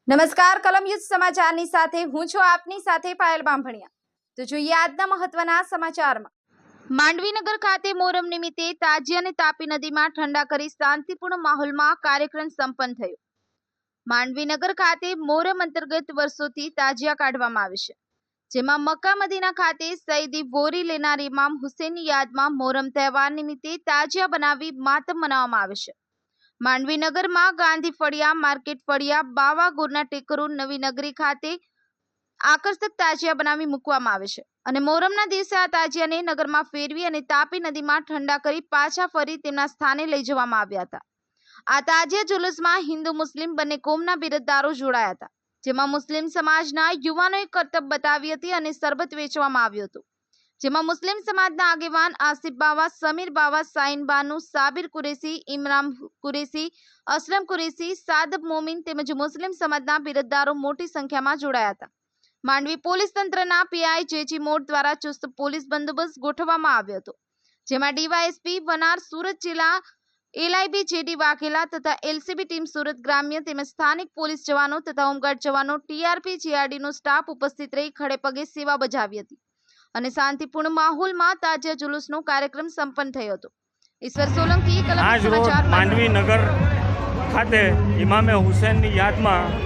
નમસ્કાર કલમ યુદ્ધ સમાચારની સાથે હું છું આપની સાથે પાયલ બાંભણિયા। તો જોઈએ આજના મહત્વના સમાચારમાં। માંડવીનગર ખાતે મોહરમ નિમિત્તે તાજી અને તાપી નદીમાં ઠંડા કરી શાંતિપૂર્ણ માહોલમાં કાર્યક્રમ સંપન્ન થયો। માંડવીનગર ખાતે મોહરમ અંતર્ગત વર્ષોથી તાજિયા કાઢવામાં આવે છે, જેમાં મક્કા મદીના ખાતે સઈદી વોરી લેનાર ઇમામ હુસૈનની યાદમાં મોહરમ તહેવાર નિમિત્તે તાજિયા બનાવી માતમ મનાવવામાં આવે છે। માંડવીનગરમાં ગાંધી ફળિયા, માર્કેટ ફળિયા, બાવાગોરના ટેકરો, નવી નગરી ખાતે આકર્ષક તાજિયા બનાવી મૂકવામાં આવે છે અને મોહરમના દિવસે આ તાજિયાને નગરમાં ફેરવી અને તાપી નદીમાં ઠંડા કરી પાછા ફરી તેમના સ્થાને લઈ જવામાં આવ્યા હતા। આ તાજિયા જુલુસમાં હિન્દુ મુસ્લિમ બંને કોમના બિરદદારો જોડાયા હતા, જેમાં મુસ્લિમ સમાજના યુવાનોએ કરતબ બતાવી હતી અને શરબત વેચવામાં આવ્યું હતું, જેમાં મુસ્લિમ સમાજના આગેવાન આસિફ બાવા, સમીર બાવા, સાઈન બાનુ, સાબિર કુરેશી, ઇમરાન કુરેશી, અસલમ કુરેશી, સાદબ મોમીન તેમજ મુસ્લિમ સમાજના બિરદદારો મોટી સંખ્યામાં જોડાયા હતા। માંડવી પોલીસ તંત્રના પીઆઈ જેજી મોડ દ્વારા ચુસ્ત પોલીસ બંદોબસ્ત ગોઠવવામાં આવ્યો હતો, જેમાં ડીવાયએસપી વનાર, સુરત જિલ્લા એલઆઈબી જેડી વાઘેલા તથા એલસીબી ટીમ સુરત ગ્રામ્ય તેમજ સ્થાનિક પોલીસ જવાનો તથા હોમગાર્ડ જવાનો, ટીઆરપી જીઆરડીનો સ્ટાફ ઉપસ્થિત રહી ખડે પગે સેવા બજાવી હતી અને શાંતિપૂર્ણ માહોલમાં તાજિયા જુલુસનો કાર્યક્રમ સંપન્ન થયો હતો। ઈશ્વર સોલંકી, કલમ સમાચાર, માંડવી નગર ખાતે ઇમામે હુસૈનની યાદમાં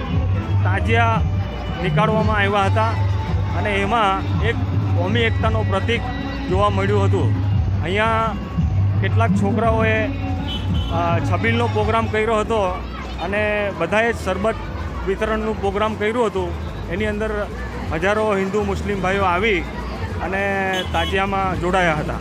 તાજિયા નીકાળવામાં આવ્યા હતા અને એમાં એક કોમી એકતાનો પ્રતીક જોવા મળ્યું હતું। અહીંયા કેટલાક છોકરાઓએ છબીલનો પ્રોગ્રામ કર્યો હતો અને બધાએ શરબત વિતરણનું પ્રોગ્રામ કર્યું હતું। એની અંદર હજારો હિન્દુ મુસ્લિમ ભાઈઓ આવી અને તાજિયામાં જોડાયા હતા।